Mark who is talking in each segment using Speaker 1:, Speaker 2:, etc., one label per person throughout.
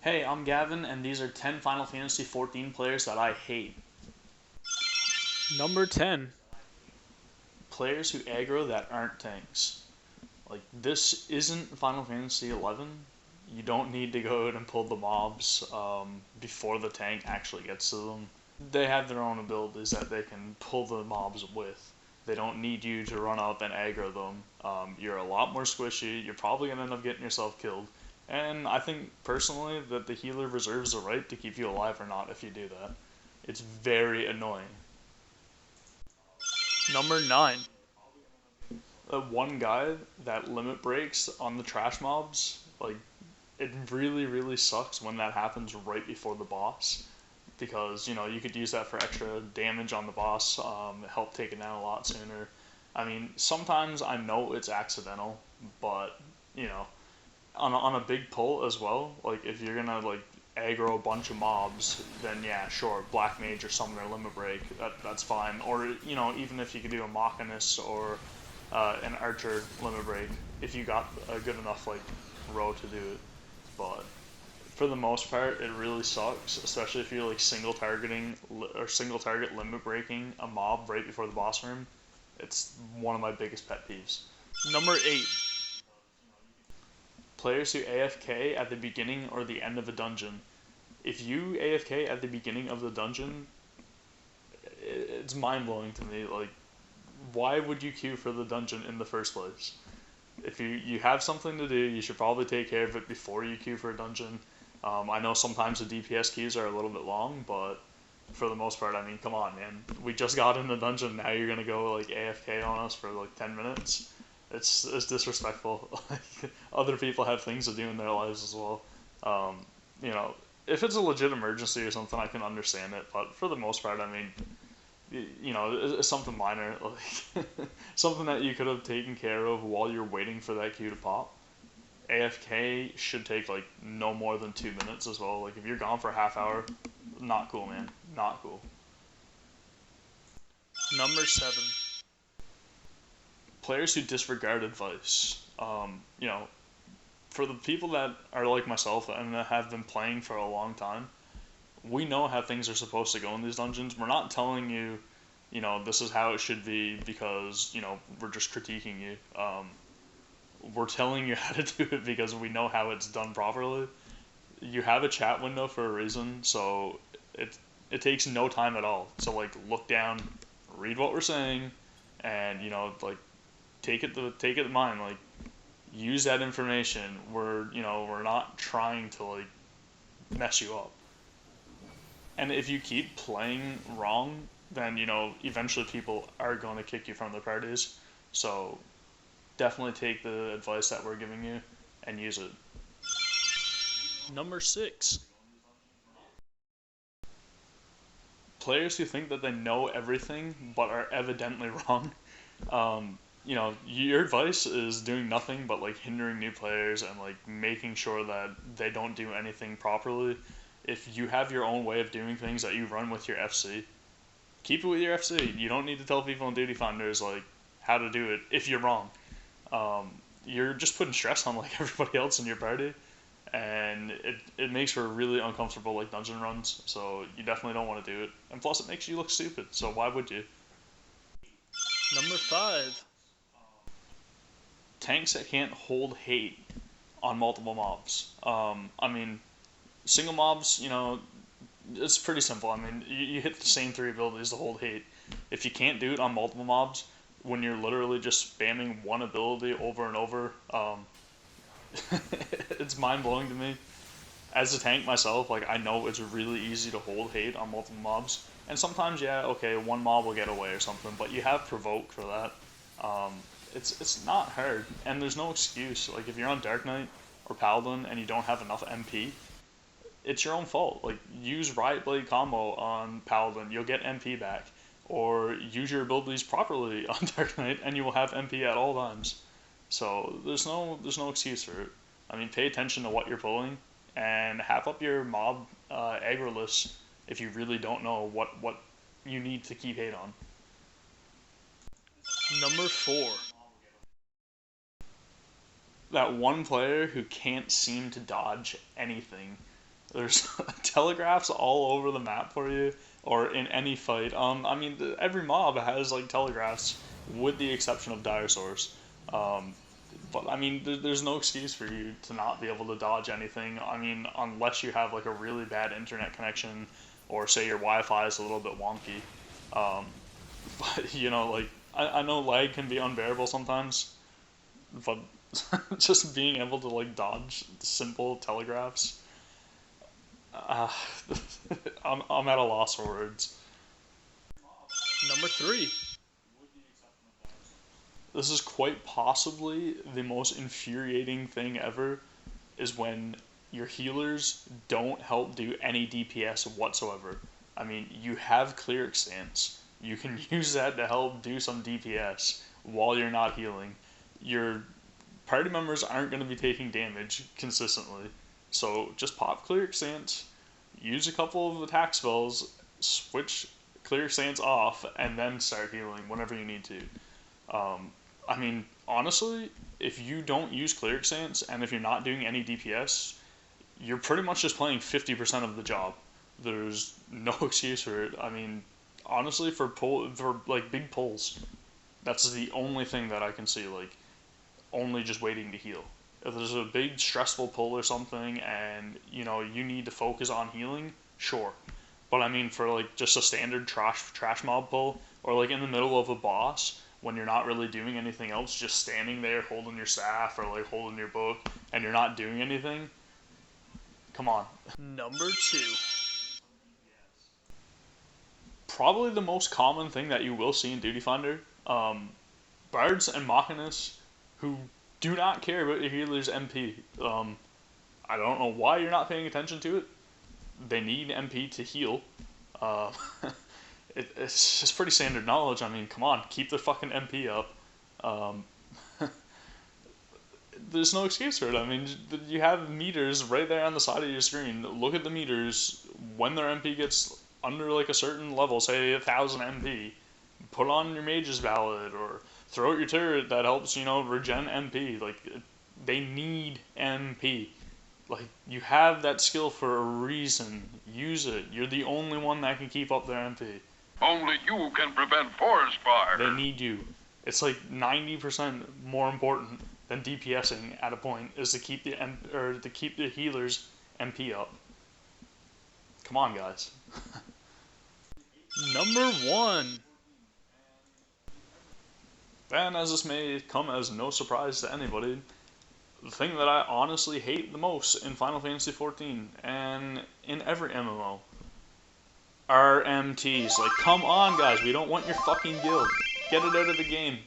Speaker 1: Hey, I'm Gavin, and these are 10 Final Fantasy XIV players that I hate.
Speaker 2: Number 10.
Speaker 1: Players who aggro that aren't tanks. Like, this isn't Final Fantasy XI. You don't need to go out and pull the mobs before the tank actually gets to them. They have their own abilities that they can pull the mobs with. They don't need you to run up and aggro them. You're a lot more squishy. You're probably going to end up getting yourself killed. And I think personally that the healer reserves the right to keep you alive or not if you do that. It's very annoying.
Speaker 2: Number 9.
Speaker 1: One guy that limit breaks on the trash mobs, like, it really, really sucks when that happens right before the boss. Because, you could use that for extra damage on the boss, help take it down a lot sooner. I mean, sometimes I know it's accidental, but, you know, on a big pull as well, like, if you're gonna, like, aggro a bunch of mobs, then yeah, sure, Black Mage or Summoner Limit Break, that's fine. Or, even if you could do a Machinist or an Archer Limit Break, if you got a good enough, like, row to do it. But for the most part, it really sucks, especially if you're, like, single targeting or single target limit breaking a mob right before the boss room. It's one of my biggest pet peeves.
Speaker 2: Number 8.
Speaker 1: Players who AFK at the beginning or the end of a dungeon. If you AFK at the beginning of the dungeon, it's mind blowing to me. Like, why would you queue for the dungeon in the first place? If you have something to do, you should probably take care of it before you queue for a dungeon. I know sometimes the DPS queues are a little bit long, but for the most part, I mean, come on, man. We just got in the dungeon. Now you're gonna go like AFK on us for like 10 minutes. It's disrespectful. Like, other people have things to do in their lives as well. Um, you know, if it's a legit emergency or something, I can understand it. But for the most part, I mean, it's something minor, like something that you could have taken care of while you're waiting for that queue to pop. AFK should take like no more than 2 minutes as well. Like, if you're gone for a half hour, not cool, man. Not cool.
Speaker 2: Number 7.
Speaker 1: Players who disregard advice. For the people that are like myself and that have been playing for a long time, we know how things are supposed to go in these dungeons. We're not telling you, this is how it should be because, we're just critiquing you. We're telling you how to do it because we know how it's done properly. You have a chat window for a reason, so it takes no time at all. So, like, look down, read what we're saying, and like, take it to mind. Like, use that information. We're not trying to, like, mess you up. And if you keep playing wrong, then eventually people are going to kick you from the parties. So definitely take the advice that we're giving you and use it.
Speaker 2: Number 6.
Speaker 1: Players who think that they know everything but are evidently wrong. Your advice is doing nothing but, like, hindering new players and, like, making sure that they don't do anything properly. If you have your own way of doing things that you run with your FC, keep it with your FC. You don't need to tell people in Duty Finders, like, how to do it if you're wrong. You're just putting stress on, like, everybody else in your party, and it makes for really uncomfortable, like, dungeon runs. So you definitely don't want to do it. And plus, it makes you look stupid. So why would you?
Speaker 2: Number 5.
Speaker 1: Tanks that can't hold hate on multiple mobs. I mean, single mobs, it's pretty simple. I mean, you hit the same three abilities to hold hate. If you can't do it on multiple mobs, when you're literally just spamming one ability over and over, it's mind blowing to me. As a tank myself, like, I know it's really easy to hold hate on multiple mobs, and sometimes, yeah, okay, one mob will get away or something, but you have provoke for that. Um, it's not hard, and there's no excuse. Like, if you're on Dark Knight or Paladin and you don't have enough MP, it's your own fault. Like, use Riot Blade combo on Paladin, you'll get MP back, or use your abilities properly on Dark Knight, and you will have MP at all times. So there's no excuse for it. I mean, pay attention to what you're pulling, and half up your mob aggro list if you really don't know what you need to keep hate on.
Speaker 2: Number 4.
Speaker 1: That one player who can't seem to dodge anything. There's telegraphs all over the map for you, or in any fight. I mean, every mob has like telegraphs, with the exception of dinosaurs. But I mean, there's no excuse for you to not be able to dodge anything. I mean, unless you have like a really bad internet connection, or say your Wi-Fi is a little bit wonky. But you know, like I know lag can be unbearable sometimes, but just being able to like dodge simple telegraphs, uh, I'm at a loss for words.
Speaker 2: Number 3.
Speaker 1: This is quite possibly the most infuriating thing ever, is when your healers don't help do any DPS whatsoever. I mean, you have cleric stance. You can use that to help do some DPS while you're not healing. Your party members aren't going to be taking damage consistently. So just pop cleric stance, use a couple of attack spells, switch cleric stance off, and then start healing whenever you need to. I mean, honestly, if you don't use cleric stance and if you're not doing any DPS, you're pretty much just playing 50% of the job. There's no excuse for it. I mean, honestly, for like big pulls, that's the only thing that I can see, like, only just waiting to heal. If there's a big stressful pull or something and, you know, you need to focus on healing, sure. But I mean, for like just a standard trash mob pull, or like in the middle of a boss, when you're not really doing anything else, just standing there holding your staff or like holding your book, and you're not doing anything, come on.
Speaker 2: Number 2.
Speaker 1: Probably the most common thing that you will see in Duty Finder, Bards and Machinus who do not care about your healer's MP. I don't know why you're not paying attention to it. They need MP to heal. Uh, it's just pretty standard knowledge. I mean, come on, keep the fucking MP up. There's no excuse for it. I mean, you have meters right there on the side of your screen. Look at the meters. When their MP gets under like a certain level, say 1,000 MP, put on your Mage's Ballad or throw out your turret that helps, you know, regen MP. Like, they need MP. Like, you have that skill for a reason. Use it. You're the only one that can keep up their MP.
Speaker 3: Only you can prevent forest fire.
Speaker 1: They need you. It's like 90% more important than DPSing at a point is to keep the healers MP up. Come on, guys.
Speaker 2: Number 1.
Speaker 1: And as this may come as no surprise to anybody, the thing that I honestly hate the most in Final Fantasy XIV and in every MMO are MTs. Like, come on, guys, we don't want your fucking guild. Get it out of the game.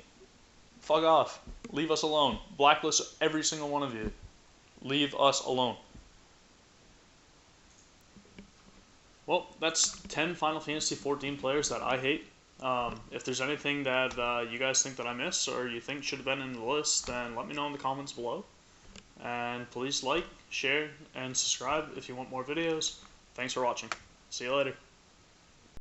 Speaker 1: Fuck off. Leave us alone. Blacklist every single one of you. Leave us alone. Well, that's 10 Final Fantasy XIV players that I hate. If there's anything that you guys think that I missed or you think should have been in the list, then let me know in the comments below. And please like, share, and subscribe if you want more videos. Thanks for watching. See you later.